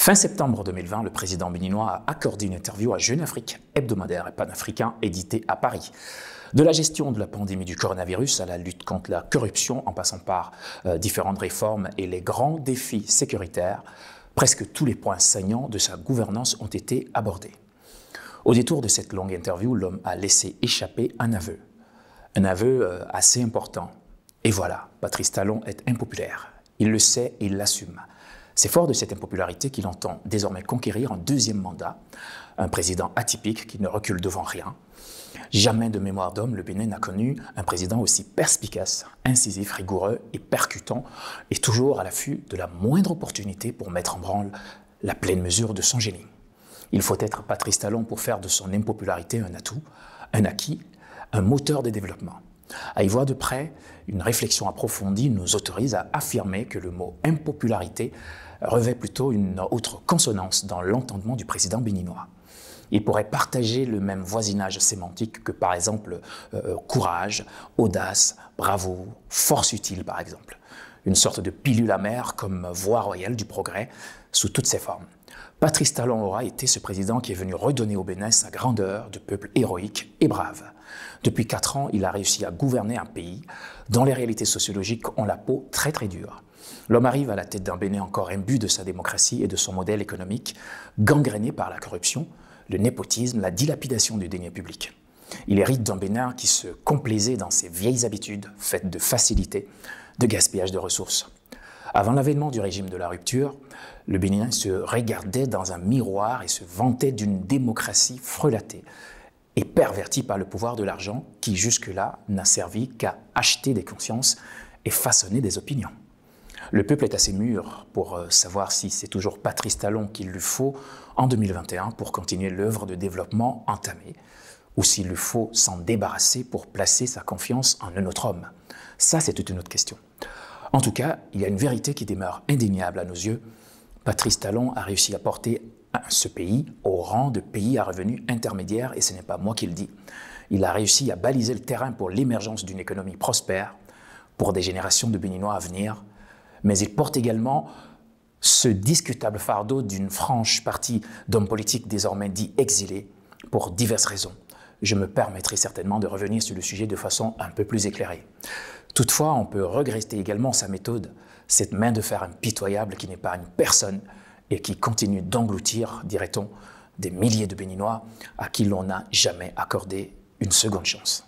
Fin septembre 2020, le président béninois a accordé une interview à Jeune Afrique, hebdomadaire et panafricain édité à Paris. De la gestion de la pandémie du coronavirus à la lutte contre la corruption, en passant par différentes réformes et les grands défis sécuritaires, presque tous les points saignants de sa gouvernance ont été abordés. Au détour de cette longue interview, l'homme a laissé échapper un aveu assez important. Et voilà, Patrice Talon est impopulaire. Il le sait et il l'assume. C'est fort de cette impopularité qu'il entend désormais conquérir un deuxième mandat, un président atypique qui ne recule devant rien. Jamais de mémoire d'homme, le Bénin n'a connu un président aussi perspicace, incisif, rigoureux et percutant, et toujours à l'affût de la moindre opportunité pour mettre en branle la pleine mesure de son génie. Il faut être Patrice Talon pour faire de son impopularité un atout, un acquis, un moteur de développement. À y voir de près, une réflexion approfondie nous autorise à affirmer que le mot impopularité revêt plutôt une autre consonance dans l'entendement du président béninois. Il pourrait partager le même voisinage sémantique que par exemple courage, audace, bravoure, force utile par exemple. Une sorte de pilule amère comme voie royale du progrès sous toutes ses formes. Patrice Talon aura été ce président qui est venu redonner au Bénin sa grandeur de peuple héroïque et brave. Depuis 4 ans, il a réussi à gouverner un pays dont les réalités sociologiques ont la peau très dure. L'homme arrive à la tête d'un Bénin encore imbu de sa démocratie et de son modèle économique, gangréné par la corruption, le népotisme, la dilapidation du denier public. Il hérite d'un Bénin qui se complaisait dans ses vieilles habitudes faites de facilité, de gaspillage de ressources. Avant l'avènement du régime de la rupture, le Bénin se regardait dans un miroir et se vantait d'une démocratie frelatée et pervertie par le pouvoir de l'argent qui jusque-là n'a servi qu'à acheter des consciences et façonner des opinions. Le peuple est assez mûr pour savoir si c'est toujours Patrice Talon qu'il lui faut en 2021 pour continuer l'œuvre de développement entamée, ou s'il lui faut s'en débarrasser pour placer sa confiance en un autre homme. Ça, c'est toute une autre question. En tout cas, il y a une vérité qui demeure indéniable à nos yeux. Patrice Talon a réussi à porter ce pays au rang de pays à revenus intermédiaires, et ce n'est pas moi qui le dis. Il a réussi à baliser le terrain pour l'émergence d'une économie prospère, pour des générations de Béninois à venir, mais il porte également ce discutable fardeau d'une franche partie d'hommes politiques désormais dits exilés pour diverses raisons. Je me permettrai certainement de revenir sur le sujet de façon un peu plus éclairée. Toutefois, on peut regretter également sa méthode, cette main de fer impitoyable qui n'épargne personne et qui continue d'engloutir, dirait-on, des milliers de Béninois à qui l'on n'a jamais accordé une seconde chance.